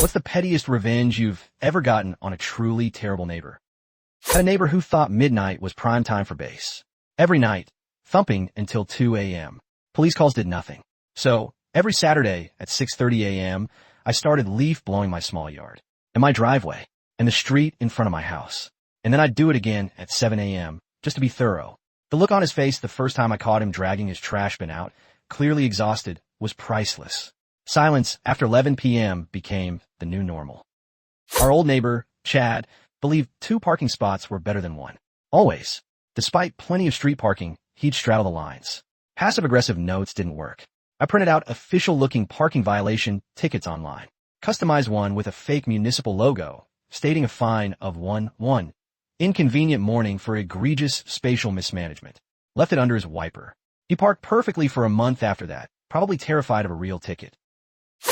What's the pettiest revenge you've ever gotten on a truly terrible neighbor? Had a neighbor who thought midnight was prime time for bass. Every night, thumping until 2 a.m. Police calls did nothing. So, every Saturday at 6:30 a.m., I started leaf blowing my small yard, and my driveway, and the street in front of my house. And then I'd do it again at 7 a.m., just to be thorough. The look on his face the first time I caught him dragging his trash bin out, clearly exhausted, was priceless. Silence after 11 p.m. became the new normal. Our old neighbor, Chad, believed 2 parking spots were better than 1. Always. Despite plenty of street parking, he'd straddle the lines. Passive-aggressive notes didn't work. I printed out official-looking parking violation tickets online. Customized one with a fake municipal logo, stating a fine of one inconvenient morning for egregious spatial mismanagement. Left it under his wiper. He parked perfectly for a month after that, probably terrified of a real ticket.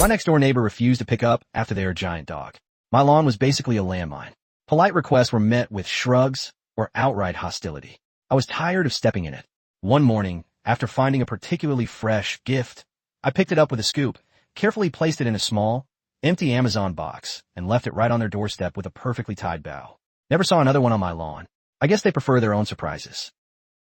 My next-door neighbor refused to pick up after their giant dog. My lawn was basically a landmine. Polite requests were met with shrugs or outright hostility. I was tired of stepping in it. One morning, after finding a particularly fresh gift, I picked it up with a scoop, carefully placed it in a small, empty Amazon box, and left it right on their doorstep with a perfectly tied bow. Never saw another one on my lawn. I guess they prefer their own surprises.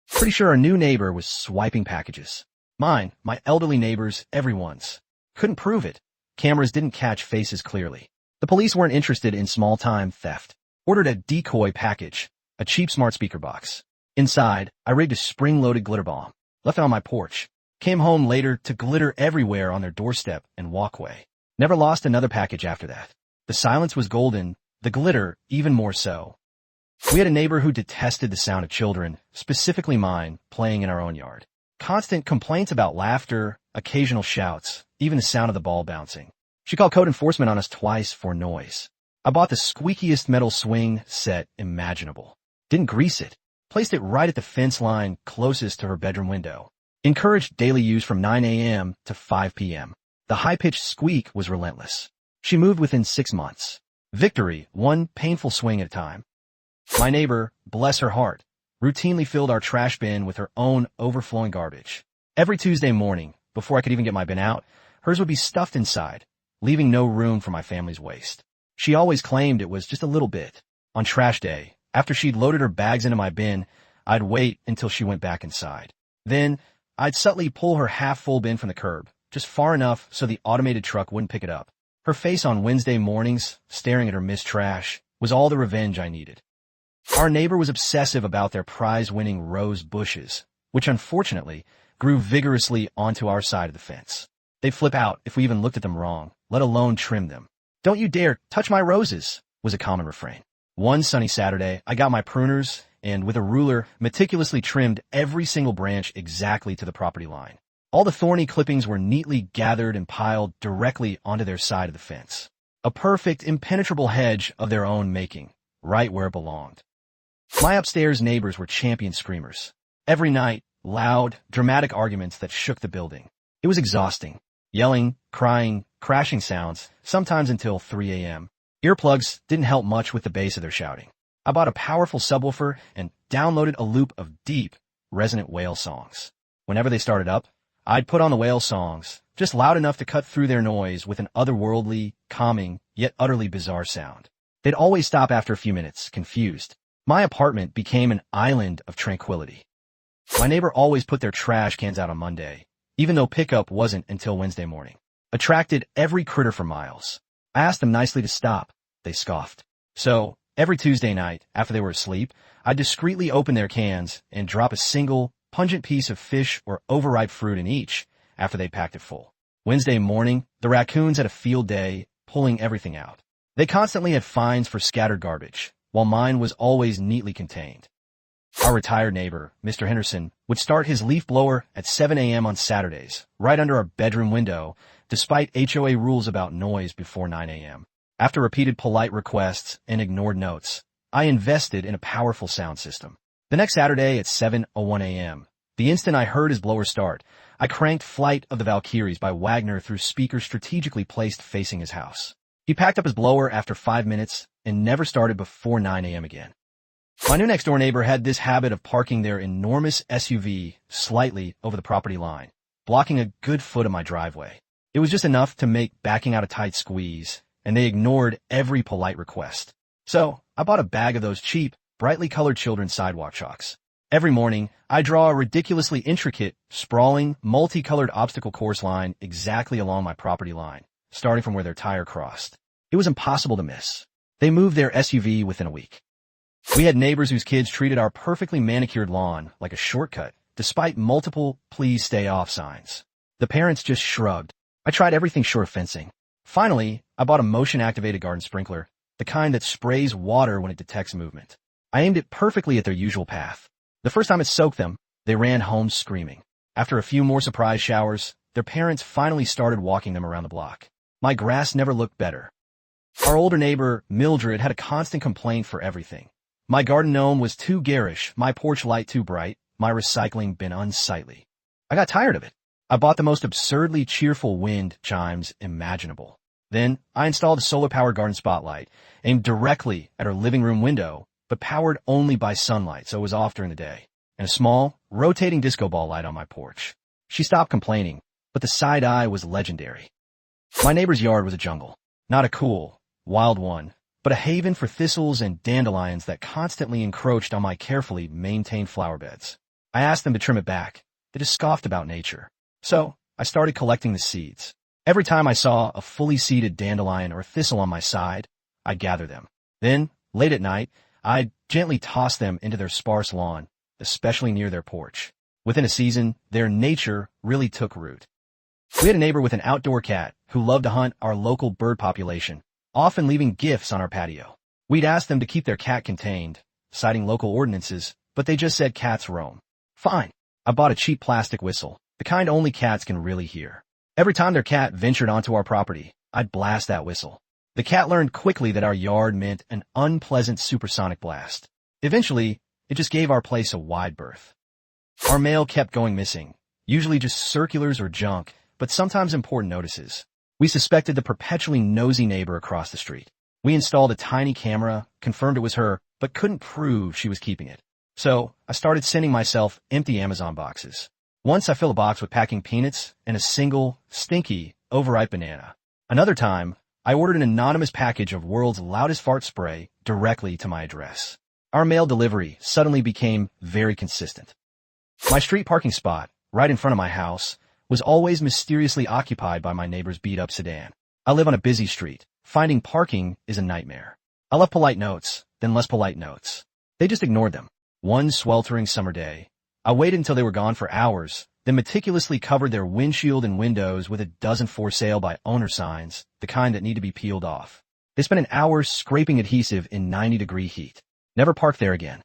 Pretty sure our new neighbor was swiping packages. Mine, my elderly neighbors, everyone's. Couldn't prove it. Cameras didn't catch faces clearly. The police weren't interested in small-time theft. Ordered a decoy package, a cheap smart speaker box. Inside, I rigged a spring-loaded glitter bomb. Left it on my porch. Came home later to glitter everywhere on their doorstep and walkway. Never lost another package after that. The silence was golden, the glitter even more so. We had a neighbor who detested the sound of children, specifically mine, playing in our own yard. Constant complaints about laughter, occasional shouts, even the sound of the ball bouncing. She called code enforcement on us twice for noise. I bought the squeakiest metal swing set imaginable. Didn't grease it. Placed it right at the fence line closest to her bedroom window. Encouraged daily use from 9 a.m. to 5 p.m. The high-pitched squeak was relentless. She moved within 6 months. Victory, one painful swing at a time. My neighbor, bless her heart, routinely filled our trash bin with her own overflowing garbage. Every Tuesday morning, before I could even get my bin out, hers would be stuffed inside, leaving no room for my family's waste. She always claimed it was just a little bit. On trash day, after she'd loaded her bags into my bin, I'd wait until she went back inside. Then, I'd subtly pull her half-full bin from the curb, just far enough so the automated truck wouldn't pick it up. Her face on Wednesday mornings, staring at her missed trash, was all the revenge I needed. Our neighbor was obsessive about their prize-winning rose bushes, which unfortunately grew vigorously onto our side of the fence. They'd flip out if we even looked at them wrong, let alone trim them. "Don't you dare touch my roses," was a common refrain. One sunny Saturday, I got my pruners and, with a ruler, meticulously trimmed every single branch exactly to the property line. All the thorny clippings were neatly gathered and piled directly onto their side of the fence. A perfect, impenetrable hedge of their own making, right where it belonged. My upstairs neighbors were champion screamers. Every night, loud, dramatic arguments that shook the building. It was exhausting. Yelling, crying, crashing sounds, sometimes until 3 a.m. Earplugs didn't help much with the bass of their shouting. I bought a powerful subwoofer and downloaded a loop of deep, resonant whale songs. Whenever they started up, I'd put on the whale songs, just loud enough to cut through their noise with an otherworldly, calming, yet utterly bizarre sound. They'd always stop after a few minutes, confused. My apartment became an island of tranquility. My neighbor always put their trash cans out on Monday, even though pickup wasn't until Wednesday morning. Attracted every critter for miles. I asked them nicely to stop. They scoffed. So, every Tuesday night, after they were asleep, I'd discreetly open their cans and drop a single, pungent piece of fish or overripe fruit in each after they packed it full. Wednesday morning, the raccoons had a field day, pulling everything out. They constantly had fines for scattered garbage, while mine was always neatly contained. Our retired neighbor, Mr. Henderson, would start his leaf blower at 7 a.m. on Saturdays, right under our bedroom window, despite HOA rules about noise before 9 a.m. After repeated polite requests and ignored notes, I invested in a powerful sound system. The next Saturday at 7:01 a.m., the instant I heard his blower start, I cranked Flight of the Valkyries by Wagner through speakers strategically placed facing his house. He packed up his blower after 5 minutes and never started before 9 a.m. again. My new next-door neighbor had this habit of parking their enormous SUV slightly over the property line, blocking a good foot of my driveway. It was just enough to make backing out a tight squeeze, and they ignored every polite request. So, I bought a bag of those cheap, brightly colored children's sidewalk chalks. Every morning, I draw a ridiculously intricate, sprawling, multicolored obstacle course line exactly along my property line, starting from where their tire crossed. It was impossible to miss. They moved their SUV within a week. We had neighbors whose kids treated our perfectly manicured lawn like a shortcut, despite multiple "please stay off" signs. The parents just shrugged. I tried everything short of fencing. Finally, I bought a motion-activated garden sprinkler, the kind that sprays water when it detects movement. I aimed it perfectly at their usual path. The first time it soaked them, they ran home screaming. After a few more surprise showers, their parents finally started walking them around the block. My grass never looked better. Our older neighbor, Mildred, had a constant complaint for everything. My garden gnome was too garish, my porch light too bright, my recycling bin unsightly. I got tired of it. I bought the most absurdly cheerful wind chimes imaginable. Then, I installed a solar-powered garden spotlight, aimed directly at her living room window, but powered only by sunlight, so it was off during the day, and a small, rotating disco ball light on my porch. She stopped complaining, but the side eye was legendary. My neighbor's yard was a jungle. Not a cool, wild one, but a haven for thistles and dandelions that constantly encroached on my carefully maintained flower beds. I asked them to trim it back. They just scoffed about nature. So, I started collecting the seeds. Every time I saw a fully seeded dandelion or thistle on my side, I'd gather them. Then, late at night, I'd gently toss them into their sparse lawn, especially near their porch. Within a season, their nature really took root. We had a neighbor with an outdoor cat who loved to hunt our local bird population, often leaving gifts on our patio. We'd asked them to keep their cat contained, citing local ordinances, but they just said cats roam. Fine. I bought a cheap plastic whistle, the kind only cats can really hear. Every time their cat ventured onto our property, I'd blast that whistle. The cat learned quickly that our yard meant an unpleasant supersonic blast. Eventually, it just gave our place a wide berth. Our mail kept going missing, usually just circulars or junk, but sometimes important notices. We suspected the perpetually nosy neighbor across the street. We installed a tiny camera, confirmed it was her, but couldn't prove she was keeping it. So, I started sending myself empty Amazon boxes. Once I filled a box with packing peanuts and a single, stinky, overripe banana. Another time, I ordered an anonymous package of world's loudest fart spray directly to my address. Our mail delivery suddenly became very consistent. My street parking spot, right in front of my house, was always mysteriously occupied by my neighbor's beat-up sedan. I live on a busy street. Finding parking is a nightmare. I left polite notes, then less polite notes. They just ignored them. One sweltering summer day, I waited until they were gone for hours, then meticulously covered their windshield and windows with a dozen for sale by owner signs, the kind that need to be peeled off. They spent an hour scraping adhesive in 90-degree heat. Never parked there again.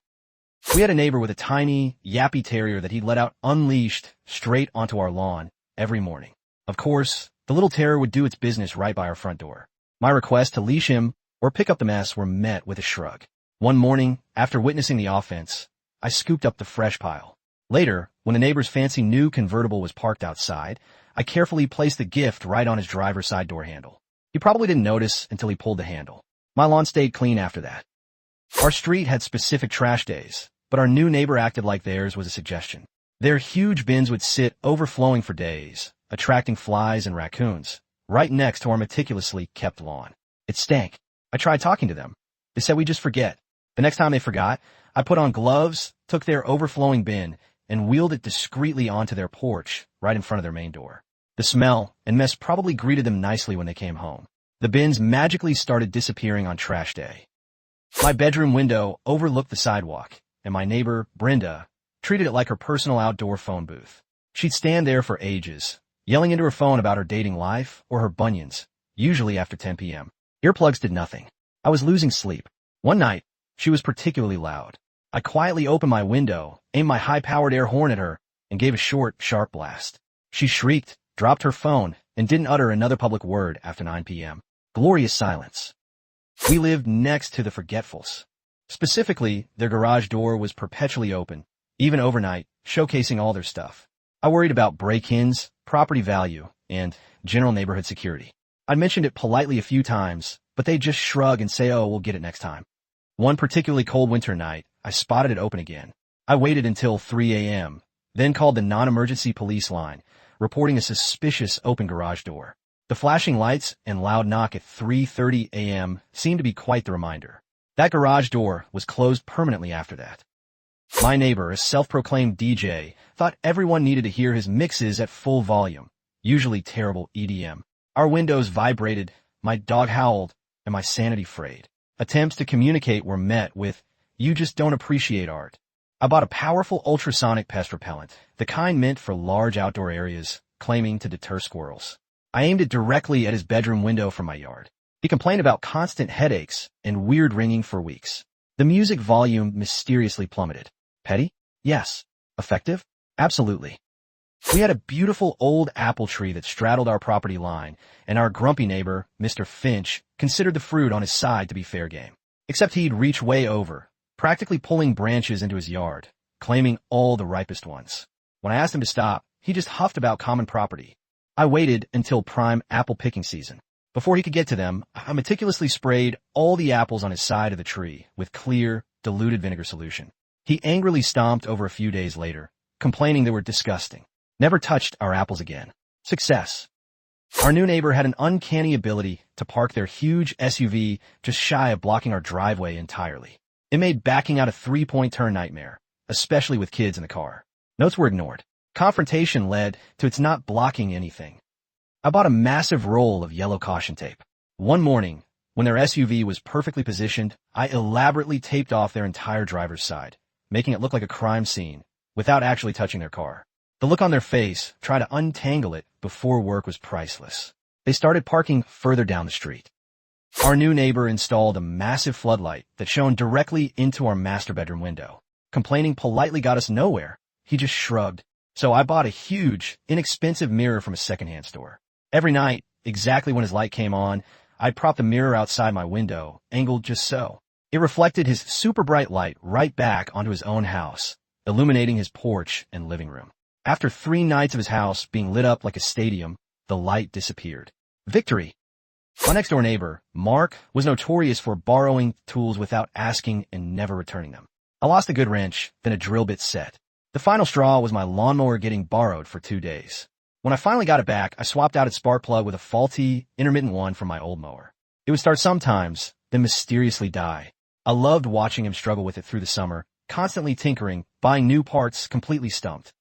We had a neighbor with a tiny, yappy terrier that he'd let out unleashed straight onto our lawn every morning. Of course, the little terrier would do its business right by our front door. My requests to leash him or pick up the mess were met with a shrug. One morning, after witnessing the offense, I scooped up the fresh pile. Later, when the neighbor's fancy new convertible was parked outside, I carefully placed the gift right on his driver's side door handle. He probably didn't notice until he pulled the handle. My lawn stayed clean after that. Our street had specific trash days, but our new neighbor acted like theirs was a suggestion. Their huge bins would sit overflowing for days, attracting flies and raccoons, right next to our meticulously kept lawn. It stank. I tried talking to them. They said we just forget. The next time they forgot, I put on gloves, took their overflowing bin, and wheeled it discreetly onto their porch, right in front of their main door. The smell and mess probably greeted them nicely when they came home. The bins magically started disappearing on trash day. My bedroom window overlooked the sidewalk, and my neighbor, Brenda, treated it like her personal outdoor phone booth. She'd stand there for ages, yelling into her phone about her dating life or her bunions, usually after 10 p.m. Earplugs did nothing. I was losing sleep. One night, she was particularly loud. I quietly opened my window, aimed my high-powered air horn at her, and gave a short, sharp blast. She shrieked, dropped her phone, and didn't utter another public word after 9 p.m. Glorious silence. We lived next to the Forgetfuls. Specifically, their garage door was perpetually open, even overnight, showcasing all their stuff. I worried about break-ins, property value, and general neighborhood security. I mentioned it politely a few times, but they'd just shrug and say, "Oh, we'll get it next time." One particularly cold winter night, I spotted it open again. I waited until 3 a.m., then called the non-emergency police line, reporting a suspicious open garage door. The flashing lights and loud knock at 3:30 a.m. seemed to be quite the reminder. That garage door was closed permanently after that. My neighbor, a self-proclaimed DJ, thought everyone needed to hear his mixes at full volume, usually terrible EDM. Our windows vibrated, my dog howled, and my sanity frayed. Attempts to communicate were met with, "You just don't appreciate art." I bought a powerful ultrasonic pest repellent, the kind meant for large outdoor areas, claiming to deter squirrels. I aimed it directly at his bedroom window from my yard. He complained about constant headaches and weird ringing for weeks. The music volume mysteriously plummeted. Petty? Yes. Effective? Absolutely. We had a beautiful old apple tree that straddled our property line, and our grumpy neighbor, Mr. Finch, considered the fruit on his side to be fair game. Except he'd reach way over, practically pulling branches into his yard, claiming all the ripest ones. When I asked him to stop, he just huffed about common property. I waited until prime apple picking season. Before he could get to them, I meticulously sprayed all the apples on his side of the tree with clear, diluted vinegar solution. He angrily stomped over a few days later, complaining they were disgusting. Never touched our apples again. Success. Our new neighbor had an uncanny ability to park their huge SUV just shy of blocking our driveway entirely. It made backing out a three-point turn nightmare, especially with kids in the car. Notes were ignored. Confrontation led to its not blocking anything. I bought a massive roll of yellow caution tape. One morning, when their SUV was perfectly positioned, I elaborately taped off their entire driver's side, making it look like a crime scene, without actually touching their car. The look on their face, trying to untangle it before work, was priceless. They started parking further down the street. Our new neighbor installed a massive floodlight that shone directly into our master bedroom window. Complaining politely got us nowhere. He just shrugged. So I bought a huge, inexpensive mirror from a secondhand store. Every night, exactly when his light came on, I'd prop the mirror outside my window, angled just so. It reflected his super bright light right back onto his own house, illuminating his porch and living room. After 3 nights of his house being lit up like a stadium, the light disappeared. Victory! My next-door neighbor, Mark, was notorious for borrowing tools without asking and never returning them. I lost a good wrench, then a drill bit set. The final straw was my lawnmower getting borrowed for 2 days. When I finally got it back, I swapped out its spark plug with a faulty, intermittent one from my old mower. It would start sometimes, then mysteriously die. I loved watching him struggle with it through the summer, constantly tinkering, buying new parts, completely stumped.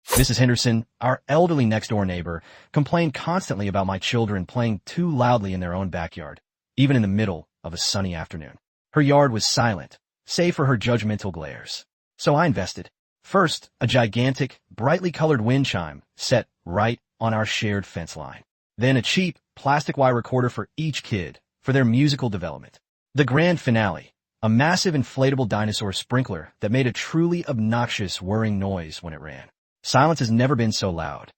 Mrs. Henderson, our elderly next-door neighbor, complained constantly about my children playing too loudly in their own backyard, even in the middle of a sunny afternoon. Her yard was silent, save for her judgmental glares. So I invested. First, a gigantic, brightly colored wind chime set right on our shared fence line. Then a cheap, plastic wire recorder for each kid, for their musical development. The grand finale, a massive inflatable dinosaur sprinkler that made a truly obnoxious whirring noise when it ran. Silence has never been so loud.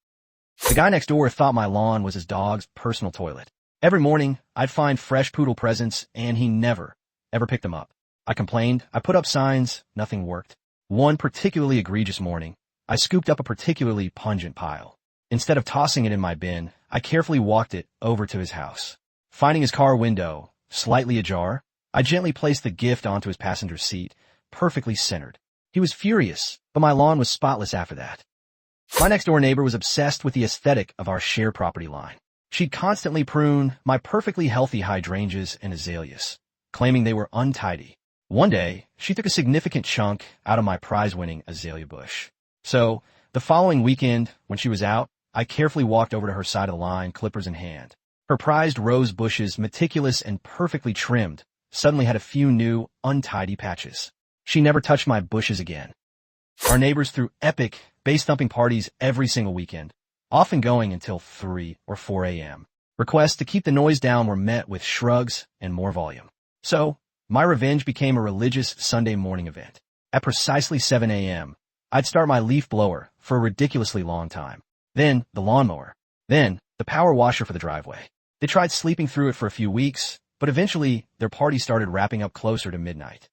The guy next door thought my lawn was his dog's personal toilet. Every morning, I'd find fresh poodle presents, and he never, ever picked them up. I complained, I put up signs, nothing worked. One particularly egregious morning, I scooped up a particularly pungent pile. Instead of tossing it in my bin, I carefully walked it over to his house. Finding his car window slightly ajar, I gently placed the gift onto his passenger seat, perfectly centered. He was furious, but my lawn was spotless after that. My next-door neighbor was obsessed with the aesthetic of our shared property line. She'd constantly prune my perfectly healthy hydrangeas and azaleas, claiming they were untidy. One day, she took a significant chunk out of my prize-winning azalea bush. So, the following weekend, when she was out, I carefully walked over to her side of the line, clippers in hand. Her prized rose bushes, meticulous and perfectly trimmed, suddenly had a few new, untidy patches. She never touched my bushes again. Our neighbors threw epic, bass-thumping parties every single weekend, often going until 3 or 4 a.m. Requests to keep the noise down were met with shrugs and more volume. So, my revenge became a religious Sunday morning event. At precisely 7 a.m., I'd start my leaf blower for a ridiculously long time. Then, the lawnmower. Then, the power washer for the driveway. They tried sleeping through it for a few weeks, but eventually, their party started wrapping up closer to midnight.